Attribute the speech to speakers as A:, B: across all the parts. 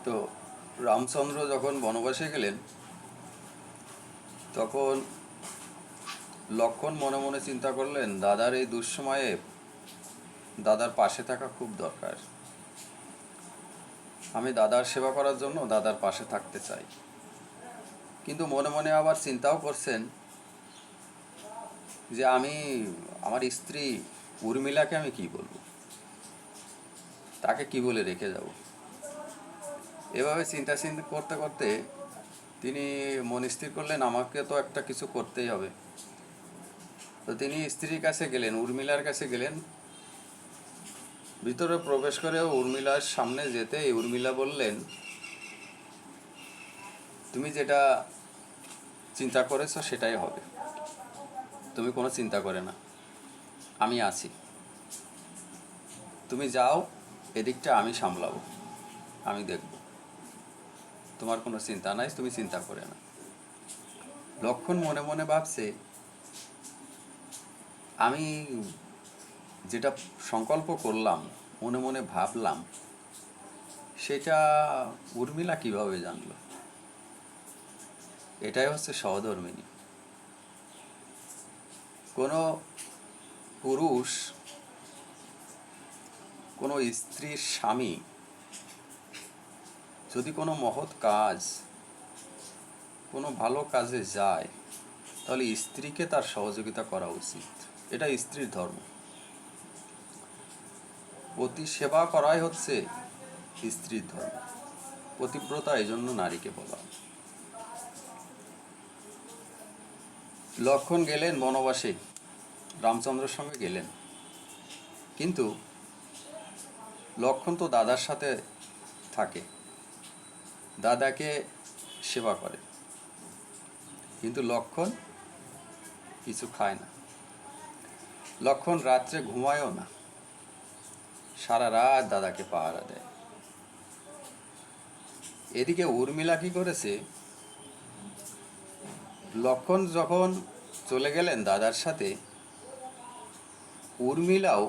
A: তো রামচন্দ্র যখন বনবাসে গেলেন তখন লক্ষ্মণ মনে মনে চিন্তা করলেন, দাদার এই দুঃসময়ে দাদার পাশে থাকা খুব দরকার। আমি দাদার সেবা করার জন্য দাদার পাশে থাকতে চাই। কিন্তু মনে মনে আবার চিন্তাও করছেন যে আমি আমার স্ত্রী উর্মিলাকে আমি কি বলবো, তাকে কি বলে রেখে যাব। এভাবে চিন্তা করতে করতে তিনি মন স্থির করলেন আমাকে তো একটা কিছু করতেই হবে। তো তিনি স্ত্রীর কাছে গেলেন, উর্মিলার কাছে গেলেন। ভিতরে প্রবেশ করে উর্মিলার সামনে যেতে উর্মিলা বললেন, তুমি যেটা চিন্তা করেছো সেটাই হবে, তুমি কোনো চিন্তা করে না, আমি আছি, তুমি যাও, এদিকটা আমি সামলাবো, আমি দেখব, তোমার কোনো চিন্তা নাই, তুমি চিন্তা করে না। লক্ষ্মণ মনে মনে ভাবছে, আমি যেটা সংকল্প করলাম, মনে মনে ভাবলাম, সেটা উর্মিলা কিভাবে জানলো? এটাই হচ্ছে সহধর্মিনী। কোনো পুরুষ কোনো স্ত্রীর স্বামী যদি কোনো মহৎ কাজ, কোনো ভালো কাজে যায়, তাহলে স্ত্রীকে তার সহযোগিতা করা উচিত। এটা স্ত্রীর ধর্ম। পতি সেবা করাই হচ্ছে স্ত্রীর ধর্ম। পতিব্রতা এই জন্য নারীকে বলা। লক্ষ্মণ গেলেন বনবাসে, রামচন্দ্রের সঙ্গে গেলেন। কিন্তু লক্ষ্মণ তো দাদার সাথে থাকে, দাদাকে সেবা করে, কিন্তু লক্ষ্মণ কিছু খায় না। লক্ষ্মণ রাত্রে ঘুমায়ও না, সারা রাত দাদাকে পাহারা দেয়। এদিকে উর্মিলা কি করেছে, লক্ষ্মণ যখন চলে গেলেন দাদার সাথে, উর্মিলাও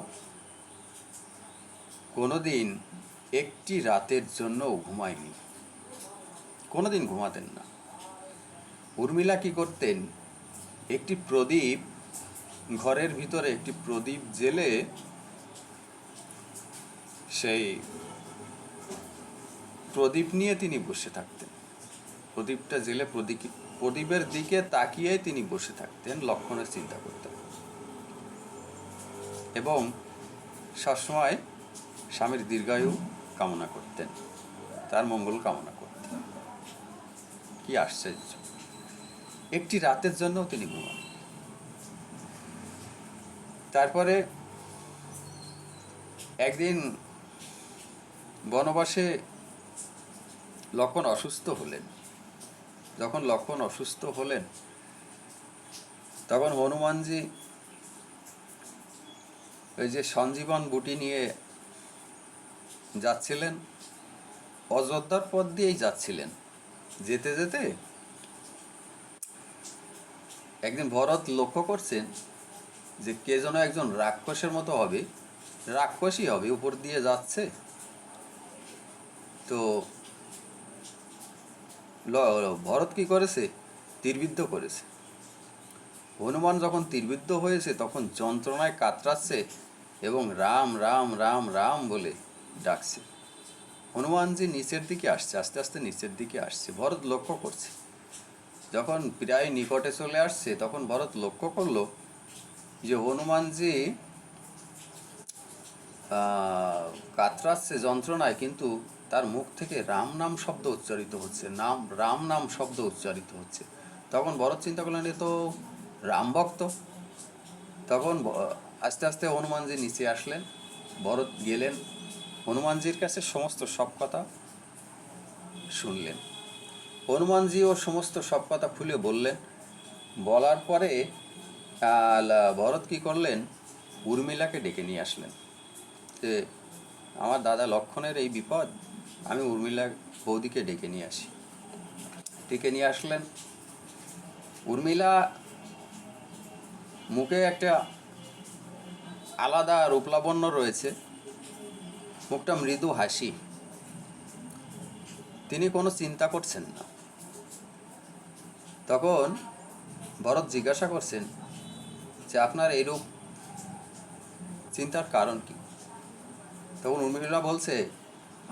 A: কোনোদিন একটি রাতের জন্যও ঘুমায়নি, কোনোদিন ঘুমাতেন না। উর্মিলা কি করতেন, একটি প্রদীপ, ঘরের ভিতরে একটি প্রদীপ জ্বেলে সেই প্রদীপ নিয়ে তিনি বসে থাকতেন। প্রদীপটা জ্বেলে প্রদীপের দিকে তাকিয়ে তিনি বসে থাকতেন, লক্ষ্মণের চিন্তা করতেন এবং সবসময় স্বামীর দীর্ঘায়ু কামনা করতেন, তার মঙ্গল কামনা করতেন। কি আশ্চর্য, একটি রাতের জন্যও তিনি ঘুমান। তারপরে একদিন বনবাসে লক্ষ্মণ অসুস্থ হলেন। যখন লক্ষ্মণ অসুস্থ হলেন তখন হনুমানজি ওই যে সঞ্জীবন বুটি নিয়ে যাচ্ছিলেন, অযোধ্যার পথ দিয়েই যাচ্ছিলেন। যেতে যেতে একদিন ভরত লক্ষ্য করছেন যে কে যেন একজন রাক্ষসের মতো হবে, রাক্ষসই হবে, উপর দিয়ে যাচ্ছে। তো ভরত কি করেছে, তীরবিদ্ধ করেছে। হনুমান যখন তীরবিদ্ধ হয়েছে তখন যন্ত্রণায় কাতরাচ্ছে এবং রাম রাম রাম রাম বলে ডাকছে। হনুমানজি নিচের দিকে আসছে, আস্তে আস্তে নিচের দিকে আসছে। ভরত লক্ষ্য করছে। যখন প্রায় নিকটে চলে আসছে তখন ভরত লক্ষ্য করলো যে হনুমানজি কাতরাচ্ছে যন্ত্রণায়, কিন্তু তার মুখ থেকে রাম নাম শব্দ উচ্চারিত হচ্ছে, রাম নাম শব্দ উচ্চারিত হচ্ছে। তখন ভরত চিন্তা করলেন এ তো রাম ভক্ত। তখন আস্তে আস্তে হনুমানজি নিচে আসলেন, ভরত গেলেন হনুমানজির কাছে, সমস্ত সব কথা শুনলেন। হনুমানজি ও সমস্ত সব কথা খুলে বললেন। বলার পরে ভরত কি করলেন, উর্মিলাকে ডেকে নিয়ে আসলেন যে আমার দাদা লক্ষ্মণের এই বিপদ, আমি উর্মিলা বৌদিকে ডেকে নিয়ে আসি। ডেকে নিয়ে আসলেন। উর্মিলা মুখে একটা আলাদা রূপলাবণ্য রয়েছে, মুখটা মৃদু হাসি। তিনি কোনো চিন্তা করছেন না। তখন ভরত জিজ্ঞাসা করছেন যে আপনার এইরূপ চিন্তার কারণ কি? তখন উর্মিলা বলছে,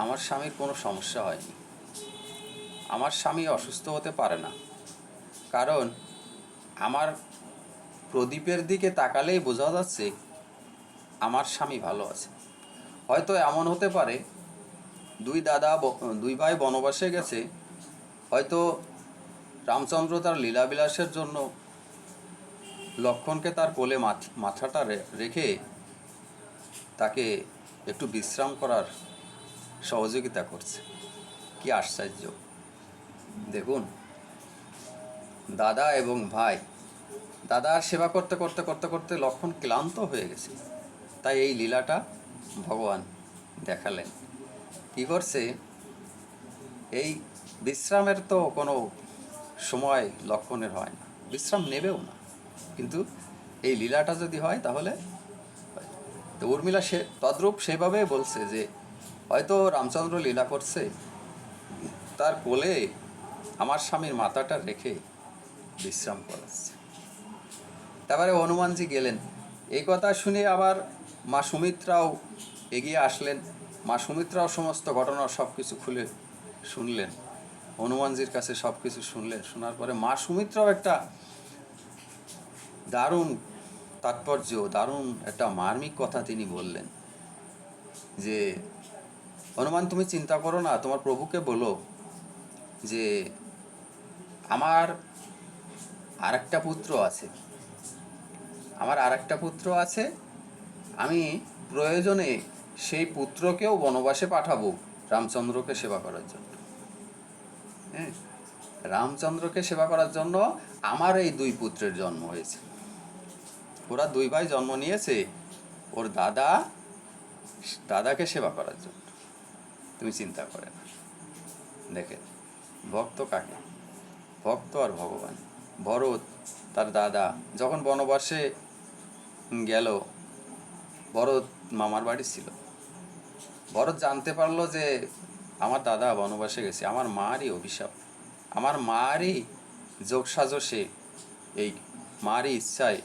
A: আমার স্বামীর কোনো সমস্যা হয়নি, আমার স্বামী অসুস্থ হতে পারে না, কারণ আমার প্রদীপের দিকে তাকালেই বোঝা যাচ্ছে আমার স্বামী ভালো আছে। হয়তো এমন হতে পারে দুই ভাই বনবাসে গেছে, হয়তো রামচন্দ্র তার লীলাবিলাসের জন্য লক্ষ্মণকে তার কোলে মাথাটা রেখে তাকে একটু বিশ্রাম করার সহযোগিতা করছে। কি আশ্চর্য! দেখুন, দাদা এবং ভাই, দাদার সেবা করতে করতে করতে করতে লক্ষ্মণ ক্লান্ত হয়ে গেছে, তাই এই লীলাটা ভগবান দেখালেন। কি করছে, এই বিশ্রামের তো কোনো সময় লক্ষ্মণের হয় না, বিশ্রাম নেবেও না, কিন্তু এই লীলাটা যদি হয় তাহলে তো উর্মিলা তদ্রূপ সেভাবে বলছে যে হয়তো রামচন্দ্র লীলা করছে, তার কোলে আমার স্বামীর মাথাটা রেখে বিশ্রাম করাচ্ছে। তারপরে হনুমানজি গেলেন। এই কথা শুনে আবার মা সুমিত্রাও এগিয়ে আসলেন। মা সুমিত্রাও সমস্ত ঘটনা সব কিছু খুলে শুনলেন, হনুমানজির কাছে সব কিছু শুনলেন। শোনার পরে মা সুমিত্রাও একটা দারুণ তাৎপর্য, দারুণ একটা মার্মিক কথা তিনি বললেন যে হনুমান, তুমি চিন্তা করো না, তোমার প্রভুকে বলো যে আমার আরেকটা পুত্র আছে, আমি প্রয়োজনে সেই পুত্রকেও বনবাসে পাঠাবো রামচন্দ্রকে সেবা করার জন্য। হ্যাঁ, রামচন্দ্রকে সেবা করার জন্য আমার এই দুই পুত্রের জন্ম হয়েছে। ওরা দুই ভাই জন্ম নিয়েছে ওর দাদাকে সেবা করার জন্য। তুমি চিন্তা করে না। দেখে ভক্ত কাকে? ভক্ত আর ভগবান। ভরত তার দাদা যখন বনবাসে গেল, ভরত মামার বাড়ি ছিল। ভরত জানতে পারলো যে আমার দাদা বনবাসে গেছে, আমার মারই অভিশাপ, আমার মারই যোগসাজশে, এই মারই ইচ্ছায়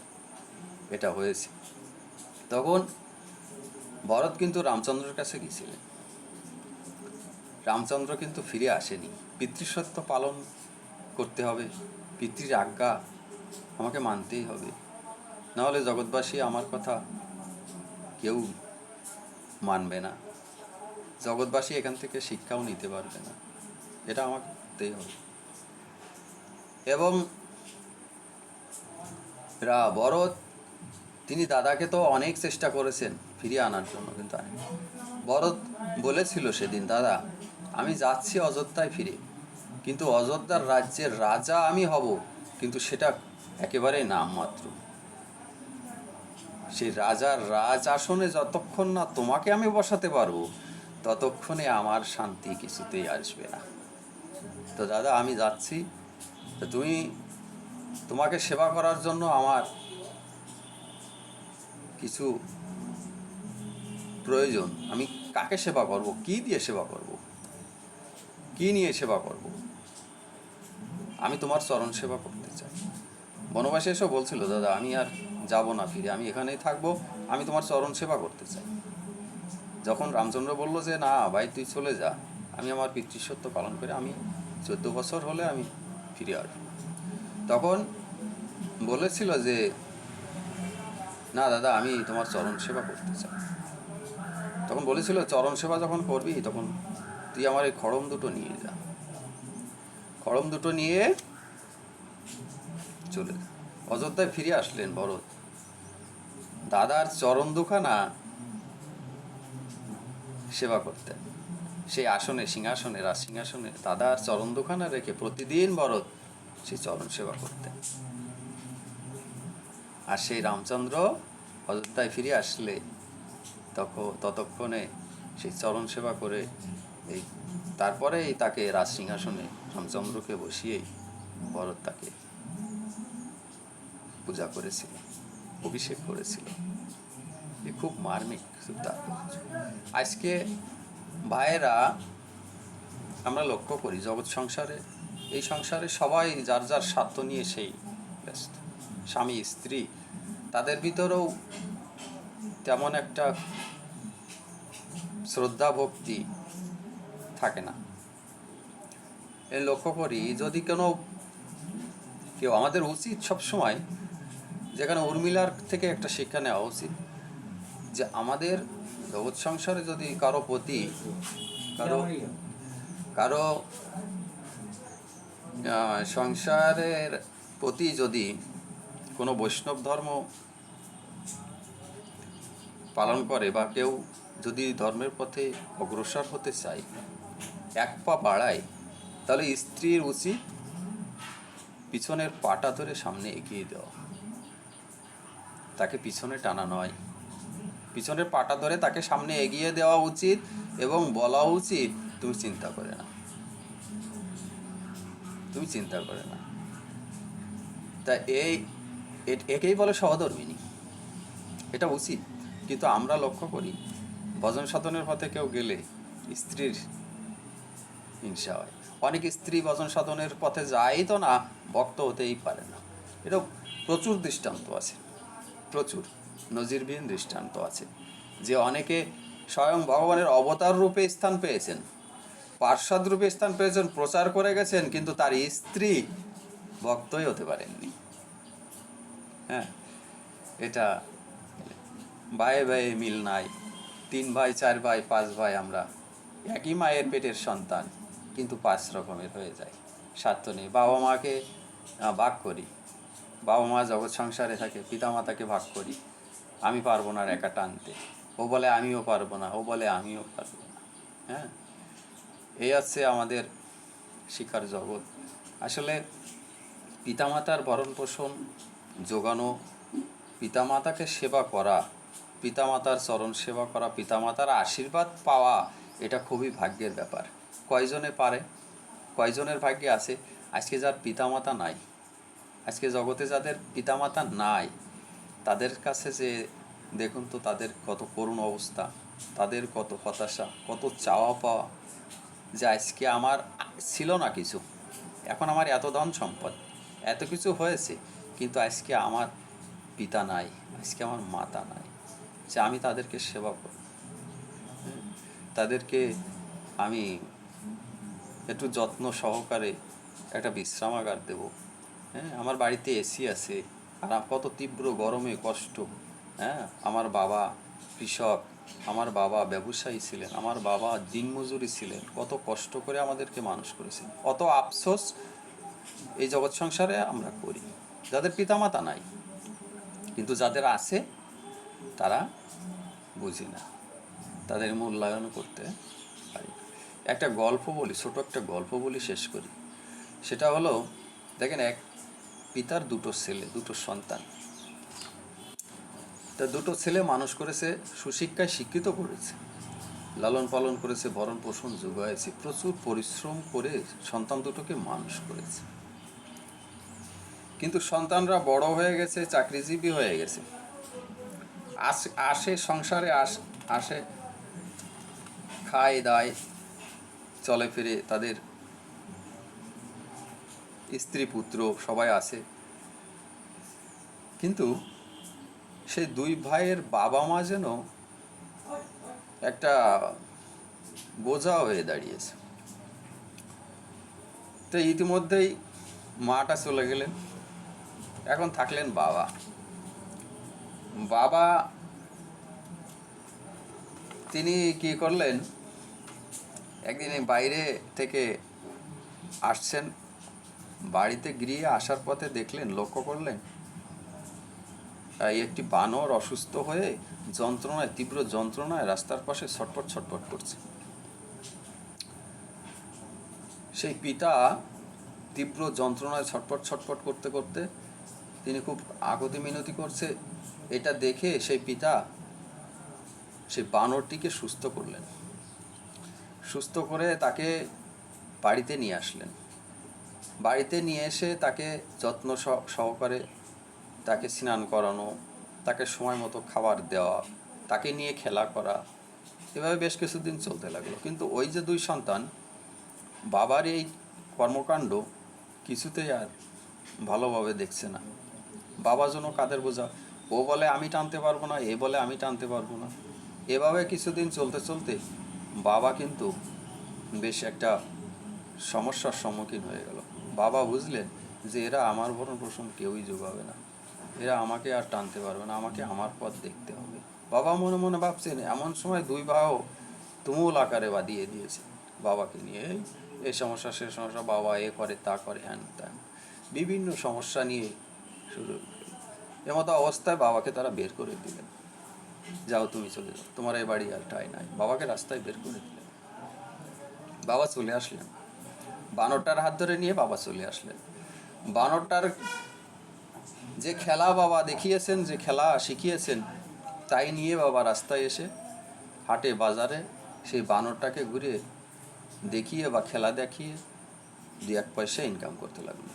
A: এটা হয়েছে। তখন ভরত কিন্তু রামচন্দ্রের কাছে গিয়েছিলেন। রামচন্দ্র কিন্তু ফিরে আসেনি। পিতৃসত্য পালন করতে হবে, পিতৃর আজ্ঞা আমাকে মানতেই হবে, নাহলে জগৎবাসী আমার কথা কেউ মানবে না, জগৎবাসী এখান থেকে শিক্ষাও নিতে পারবে না, এটা আমাকে করতেই হবে। এবং ভরত তিনি দাদাকে তো অনেক চেষ্টা করেছেন ফিরিয়ে আনার জন্য, কিন্তু ভরত বলেছিল সেদিন, দাদা আমি যাচ্ছি অযোধ্যায় ফিরে, কিন্তু অযোধ্যার রাজ্যের রাজা আমি হব, কিন্তু সেটা একেবারেই নামমাত্র। সেই রাজার রাজ আসনে যতক্ষণ না তোমাকে আমি বসাতে পারবো, ততক্ষণে আমার শান্তি কিছুতেই আসবে না। তো দাদা আমি যাচ্ছি, তো তোমাকে সেবা করার জন্য আমার কিছু প্রয়োজন। আমি কাকে সেবা করব, কি দিয়ে সেবা করব, কি নিয়ে সেবা করব? আমি তোমার চরণ সেবা করতে চাই। বনবাসে এসেও বলছিল, দাদা আমি আর যাব না ফিরে, আমি এখানেই থাকবো, আমি তোমার চরণ সেবা করতে চাই। যখন রামচন্দ্র বলল যে না ভাই তুই চলে যা, আমি আমার পিতৃসত্য পালন করে আমি 14 বছর হলে আমি ফিরে আসবো, তখন বলেছিল যে না দাদা আমি তোমার চরণ সেবা করতে চাই। তখন বলেছিল চরণ সেবা যখন করবি তখন তুই আমার এই খড়ম দুটো নিয়ে যা, খড়ম দুটো নিয়ে চলে যা। অযোধ্যায় ফিরে আসলেন ভরত, দাদার চরণ দুখানা সেবা করতেন। সেই আসনে সিংহাসনে রাজ সিংহাসনে দাদার চরণ দুখানা রেখে প্রতিদিন ভরত সেই চরণ সেবা করতেন। আর সেই রামচন্দ্র অযোধ্যায় ফিরে আসলে ততক্ষণে সেই চরণ সেবা করে তারপরেই তাকে রাজ সিংহাসনে রামচন্দ্রকে বসিয়েই ভরত তাকে পূজা করেছিল, অভিষেক করেছিল। এ খুব মার্মিক তাৎপর্য। আজকে ভাইয়েরা আমরা লক্ষ্য করি জগৎ সংসারে, এই সংসারে সবাই যার যার স্বার্থ নিয়ে সেই ব্যস্ত। স্বামী স্ত্রী তাদের ভিতরেও তেমন একটা শ্রদ্ধা ভক্তি থাকে না। এই লক্ষ্য করি যদি কেউ আমাদের উচিত সবসময়, যেখানে উর্মিলার থেকে একটা শিক্ষা নেওয়া উচিত, যে আমাদের জগৎ সংসারে যদি কারো প্রতি কারো সংসারের প্রতি যদি কোনো বৈষ্ণব ধর্ম পালন করে বা কেউ যদি ধর্মের পথে অগ্রসর হতে চায়, এক পা বাড়ায়, তাহলে স্ত্রীর উচিত পিছনের পাটা ধরে সামনে এগিয়ে দেওয়া, তাকে পিছনে টানা নয়। পিছনের পাটা ধরে তাকে সামনে এগিয়ে দেওয়া উচিত এবং বলা উচিত, তুমি চিন্তা করে না, তুমি চিন্তা করে না। তা একেই বলে সহধর্মিনী, এটা উচিত। কিন্তু আমরা লক্ষ্য করি ভজন সাধনের পথে কেউ গেলে স্ত্রীর হিংসা হয়। অনেক স্ত্রী ভজন সাধনের পথে যায় তো না, ভক্ত হতেই পারে না। এটা প্রচুর দৃষ্টান্ত আছে, প্রচুর নজিরবিহীন দৃষ্টান্ত আছে, যে অনেকে স্বয়ং ভগবানের অবতার রূপে স্থান পেয়েছেন, পার্শ্বদ রূপে স্থান পেয়েছেন, প্রচার করে গেছেন, কিন্তু তার স্ত্রী ভক্তই হতে পারেননি। হ্যাঁ, এটা ভাইয়ে ভাইয়ে মিল নাই। 3 ভাই 4 ভাই 5 ভাই, আমরা একই মায়ের পেটের সন্তান, কিন্তু 5 রকমের হয়ে যায়, স্বার্থ নেই। বাবা মাকে ভাগ করি, বাবা মা জগৎ সংসারে থাকে, পিতামাতাকে ভাগ করি, আমি পারবো না একা টানতে, ও বলে আমিও পারবো না, ও বলে আমিও পারবো না। হ্যাঁ, এই হচ্ছে আমাদের শিক্ষার জগৎ। আসলে পিতামাতার ভরণ পোষণ যোগানো, পিতামাতাকে সেবা করা, পিতামাতার চরণ সেবা করা, পিতামাতার আশীর্বাদ পাওয়া, এটা খুবই ভাগ্যের ব্যাপার। কয়জনে পারে, কয়জনের ভাগ্যে আছে? আজকে যার পিতামাতা নাই, আজকে জগতে যাদের পিতামাতা নাই, তাদের কাছে যে দেখুন তো তাদের কত করুণ অবস্থা, তাদের কত হতাশা, কত চাওয়া পাওয়া, যে আজকে আমার ছিল না কিছু, এখন আমার এত ধন সম্পদ, এত কিছু হয়েছে, কিন্তু আজকে আমার পিতা নাই, আজকে আমার মাতা নাই, যে আমি তাদেরকে সেবা করব, তাদেরকে আমি একটু যত্ন সহকারে একটা বিশ্রামাগার দেব। হ্যাঁ, আমার বাড়িতে এসি আছে, আর কত তীব্র গরমে কষ্ট। হ্যাঁ, আমার বাবা কৃষক, আমার বাবা ব্যবসায়ী ছিলেন, আমার বাবা দিনমজুরি ছিলেন, কত কষ্ট করে আমাদেরকে মানুষ করেছেন। অত আফসোস এই জগৎ সংসারে আমরা করি, যাদের পিতামাতা নাই। কিন্তু যাদের আছে তারা বুঝি না, তাদের মূল্যায়ন করতে পারি। একটা গল্প বলি, ছোট একটা গল্প বলি, শেষ করি। সেটা হলো, দেখেন, এক পিতার 2 ছেলে, 2 সন্তান। তা 2 ছেলে মানুষ করেছে, সুশিক্ষায় শিক্ষিত করেছে, লালন পালন করেছে, ভরণ পোষণ যোগাইছে, প্রচুর পরিশ্রম করে সন্তান 2কে মানুষ করেছে। কিন্তু সন্তানরা বড় হয়ে গেছে, চাকরিজীবী হয়ে গেছে, আসে সংসারে, আসে খায় দায়, চলে ফিরে, তাদের স্ত্রী পুত্র সবাই আছে। কিন্তু সেই 2 ভাইয়ের বাবা মা যেন একটা বোঝা হয়ে দাঁড়িয়েছে। তো ইতিমধ্যেই মাটা চলে গেলেন, এখন থাকলেন বাবা। বাবা তিনি কি করলেন, একদিন বাইরে থেকে আসছেন, বাড়িতে গিয়ে আসার পথে দেখলেন, লক্ষ্য করলেন, একটি বানর অসুস্থ হয়ে যন্ত্রণায়, তীব্র যন্ত্রণায় রাস্তার পাশে ছটপট ছটপট করছে। সেই পিতা তীব্র যন্ত্রণায় ছটপট ছটপট করতে করতে তিনি খুব আকুতি মিনতি করছে। এটা দেখে সেই পিতা সেই বানরটিকে সুস্থ করলেন, সুস্থ করে তাকে বাড়িতে নিয়ে আসলেন। বাড়িতে নিয়ে এসে তাকে যত্ন সহকারে তাকে স্নান করানো, তাকে সময় মতো খাবার দেওয়া, তাকে নিয়ে খেলা করা, এভাবে বেশ কিছুদিন চলতে লাগলো। কিন্তু ওই যে 2 সন্তান, বাবার এই কর্মকাণ্ড কিছুতেই আর ভালোভাবে দেখছে না। বাবা যেন কাদের বোঝা, ও বলে আমি টানতে পারবো না, এ বলে আমি টানতে পারবো না। এভাবে কিছুদিন চলতে চলতে বাবা কিন্তু বেশ একটা সমস্যার সম্মুখীন হয়ে গেল। বাবা বুঝলেন যে এরা আমার ভরণ পোষণ কেউই যোগাবে না, এরা আমাকে আর টানতে পারবে না, আমাকে আমার পথ দেখতে হবে। বাবা মনে মনে ভাবছেন, এমন সময় দুই ভাইও তুমুল আকারে বাদিয়ে দিয়েছে বাবাকে নিয়ে, এই সমস্যা সে সমস্যা, বাবা এ করে তা করে হ্যান ত্যান, বিভিন্ন সমস্যা নিয়ে শুরু। এমতো অবস্থায় বাবাকে তারা বের করে দিলেন, যাও তুমি চলে যাও, তোমার এই বাড়ি আর ঠাঁই নাই। বাবাকে রাস্তায় বের করে দিলেন। বাবা চলে আসলেন, বানরটার হাত ধরে নিয়ে বাবা চলে আসলেন। বানরটার যে খেলা বাবা দেখিয়েছেন, যে খেলা শিখিয়েছেন, তাই নিয়ে বাবা রাস্তায় এসে হাটে বাজারে সেই বানরটাকে ঘুরে দেখিয়ে বা খেলা দেখিয়ে 2-1 পয়সা ইনকাম করতে লাগলো।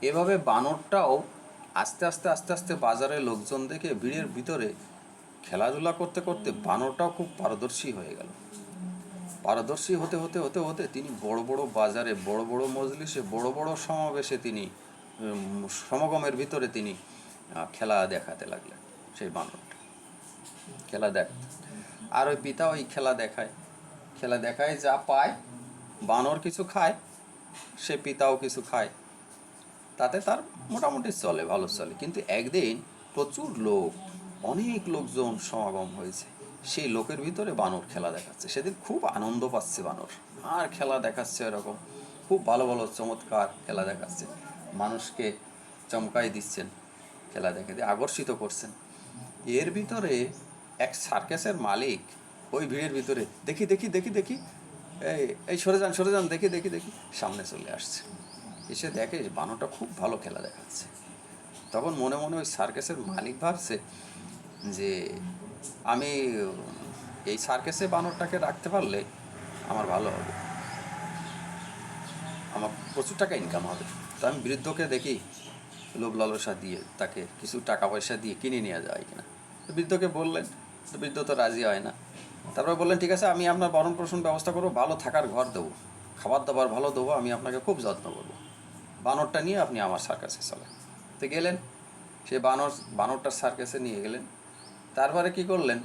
A: এভাবে বানরটাও আস্তে আস্তে আস্তে আস্তে বাজারে লোকজন দেখে ভিড়ের ভিতরে খেলাধুলা করতে করতে বানরটাও খুব পারদর্শী হয়ে গেল। পারদর্শী হতে হতে হতে হতে তিনি বড় বড় বাজারে, বড় বড় মজলিসে, বড় বড় সমাবেশে তিনি সমাগমের ভিতরে তিনি খেলা দেখাতে লাগলেন। সেই বানরটা খেলা দেখাতে, আর ওই পিতা ওই খেলা দেখায় যা পায়, বানর কিছু খায়, সে পিতাও কিছু খায়, তাতে তার মোটামুটি চলে, ভালো চলে। কিন্তু একদিন প্রচুর লোক, অনেক লোকজন সমাগম হয়েছে, সেই লোকের ভিতরে বানর খেলা দেখাচ্ছে। সেদিন খুব আনন্দ পাচ্ছে বানর, আর খেলা দেখাচ্ছে এরকম খুব ভালো ভালো চমৎকার খেলা দেখাচ্ছে, মানুষকে চমকাই দিচ্ছেন, খেলা দেখে দিয়ে আকর্ষিত করছেন। এর ভিতরে এক সার্কাসের মালিক ওই ভিড়ের ভিতরে দেখি দেখি দেখি দেখি এই সরে যান দেখি দেখি দেখি সামনে চলে আসছে। এসে দেখে বানরটা খুব ভালো খেলা দেখাচ্ছে। তখন মনে মনে ওই সার্কাসের মালিক ভাবছে যে আমি এই সার্কাসে বানরটাকে রাখতে পারলে আমার ভালো হবে, আমার প্রচুর টাকা ইনকাম হবে। তো আমি বৃদ্ধকে দেখি লোভ লালসা দিয়ে তাকে কিছু টাকা পয়সা দিয়ে কিনে নিয়ে যায় কিনা। তো বৃদ্ধকে বললেন, তো বৃদ্ধ তো রাজি হয় না। তারপরে বললেন, ঠিক আছে, আমি আপনার ভরণ পোষণ ব্যবস্থা করবো, ভালো থাকার ঘর দেবো, খাবার দাবার ভালো দেবো, আমি আপনাকে খুব যত্ন করবো, বানরটা নিয়ে আপনি আমার সার্কাসে চলেন। তো গেলেন, সেই বানরটার সার্কাসে নিয়ে গেলেন। তারপরে কি করলেন,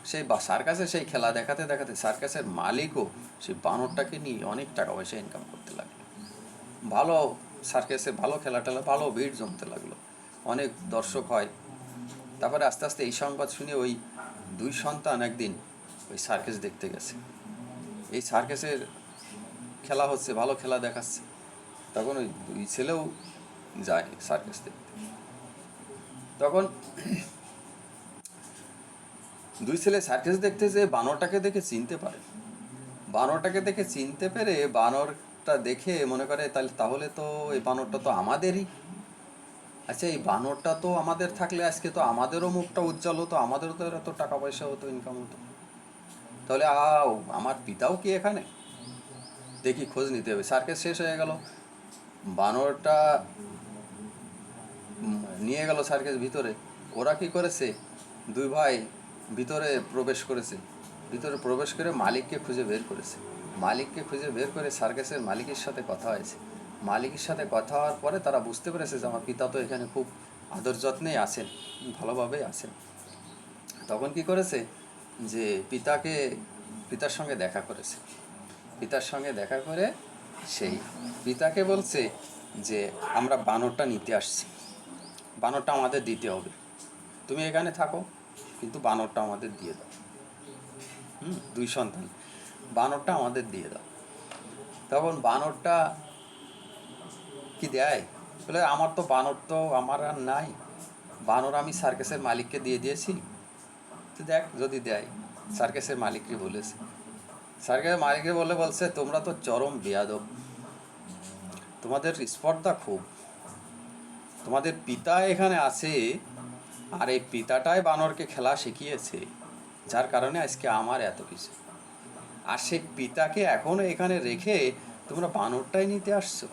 A: সেই সার্কাসে সেই খেলা দেখাতে দেখাতে সার্কাসের মালিকও সেই বানরটাকে নিয়ে অনেক টাকা পয়সা ইনকাম করতে লাগলো। ভালো সার্কাসে ভালো খেলা টেলা, ভালো ভিড় জমতে লাগলো, অনেক দর্শক হয়। তারপরে আস্তে আস্তে এই সংবাদ শুনে ওই 2 সন্তান একদিন ওই সার্কাস দেখতে গেছে। এই সার্কাসের খেলা হচ্ছে, ভালো খেলা দেখাচ্ছে, তখন ওই 2 ছেলেও যায় সার্কাস দেখতে। তখন 2 ছেলে সার্কাস দেখতে যে বানরটাকে দেখে চিনতে পারে, বানরটাকে দেখে চিনতে পেরে বানরটা দেখে মনে করে তাহলে তো এই বানরটা তো আমাদেরই। আচ্ছা, এই বানরটা তো আমাদের থাকলে আজকে তো আমাদেরও মুখটা উজ্জ্বল হতো, আমাদেরও তো এত টাকা পয়সা হতো, ইনকাম হতো। তাহলে আমার পিতাও কি এখানে, দেখি খোঁজ নিতে হবে। সার্কাস শেষ হয়ে গেল, বানরটা নিয়ে গেল সার্কাস ভিতরে। ওরা কি করেছে, 2 ভাই ভিতরে প্রবেশ করেছে, ভিতরে প্রবেশ করে মালিককে খুঁজে বের করেছে। মালিককে খুঁজে বের করে সার্কাসের মালিকের সাথে কথা হয়েছে। মালিকের সাথে কথা হওয়ার পরে তারা বুঝতে পেরেছে যে আমার পিতা তো এখানে খুব আদর যত্নেই আছেন, ভালোভাবেই আছেন। তখন কি করেছে, যে পিতার সঙ্গে দেখা করেছে। পিতার সঙ্গে দেখা করে সেই পিতাকে বলছে যে আমরা বানরটা নিতে আসছি, বানরটা আমাদের দিতে হবে, তুমি এখানে থাকো কিন্তু বানরটা আমাদের দিয়ে দাও। 2 সন্তান, বানরটা আমাদের দিয়ে দাও। তখন বানরটা কি দেয়, বলে আমার তো বানর তো আমার আর নাই, বানর আমি সার্কাসের মালিককে দিয়ে দিয়েছি, তো দেখ যদি দেয়। সার্কাসের মালিককে বলেছে, সার্কাসের মালিককে বলছে তোমরা তো চরম বেয়াদব, তোমাদের স্পর্ধা খুব, তোমাদের পিতা এখানে আছে, আর এই পিতাটাই বানরকে খেলা শিখিয়েছে, যার কারণে আজকে আমার এত কিছু। আর সেই পিতাকে এখনো এখানে রেখে তোমরা বানরটাই নিতে আসছো,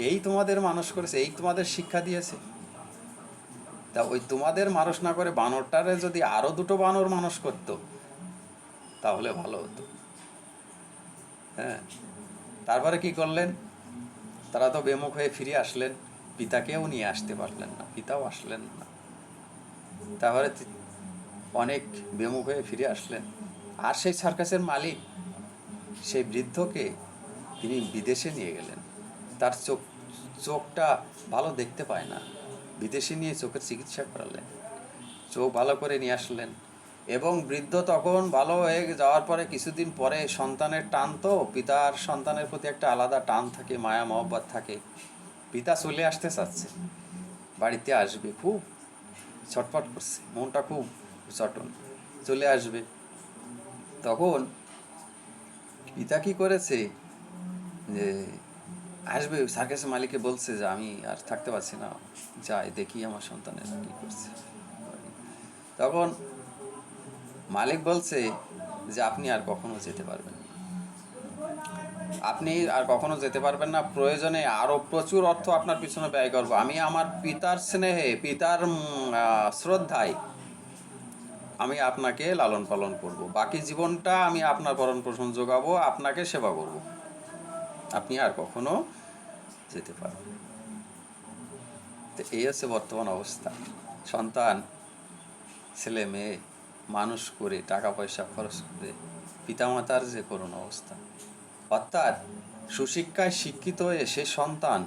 A: এই তোমাদের মানুষ করেছে, এই তোমাদের শিক্ষা দিয়েছে। তা ওই তোমাদের মানুষ না করে বানরটারে যদি আরো 2টো বানর মানুষ করতো তাহলে ভালো হতো। হ্যাঁ, তারপরে কি করলেন? তারা তো বেমুখ হয়ে ফিরে আসলেন, পিতাকেও নিয়ে আসতে পারলেন না, পিতাও আসলেন না। তারপরে অনেক বেমুখ হয়ে ফিরে আসলেন। আর সেই সার্কাসের মালিক সেই বৃদ্ধকে তিনি বিদেশে নিয়ে গেলেন। তার চোখটা ভালো দেখতে পায় না, বিদেশে নিয়ে চোখের চিকিৎসা করালেন, চোখ ভালো করে নিয়ে আসলেন। এবং বৃদ্ধ তখন ভালো হয়ে যাওয়ার পরে কিছুদিন পরে সন্তানের টান, তো পিতার সন্তানের প্রতি একটা আলাদা টান থাকে, মায়া মহব্বত থাকে। পিতা চলে আসতে চাচ্ছে, বাড়িতে আসবে, খুব ছটফট করছে, মনটা খুব চটন, চলে আসবে। তখন পিতা কি করেছে, যে আসবে, সার্কাসের মালিককে বলছে যে আমি আর থাকতে পারছি না, যাই দেখি আমার সন্তানের কি করছে। তখন মালিক বলছে যে আপনি আর কখনো যেতে পারবেন না, আপনি আর কখনো যেতে পারবেন না, প্রয়োজনে আরও প্রচুর অর্থ আপনার পিছনে ব্যয় করবো। আমি আমার পিতার স্নেহে, পিতার শ্রদ্ধায় আমি আপনাকে লালন পালন করব, বাকি জীবনটা আমি আপনার ভরণ পোষণ যোগাবো, আপনাকে সেবা করব, আপনি আর কখনো যেতে পারবেন। তো এই হচ্ছে বর্তমান অবস্থা। সন্তান, ছেলে মেয়ে মানুষ করে, টাকা পয়সা খরচ করে, পিতামাতার যে করুণ অবস্থা। অর্থাৎ সুশিক্ষায় শিক্ষিত হয়ে সে সন্তান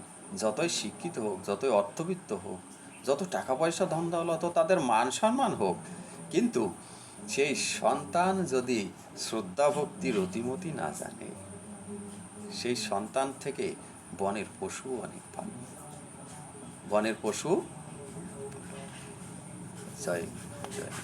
A: যতই শিক্ষিত হোক, যতই অর্থবিত্ত হোক, যত টাকা পয়সা ধন দৌলত, তাদের মান সম্মান হোক, কিন্তু সেই সন্তান যদি শ্রদ্ধা ভক্তির অতিমতি না জানে, সেই সন্তান থেকে বনের পশু অনেক ভালো, বনের পশু। জয় জয়।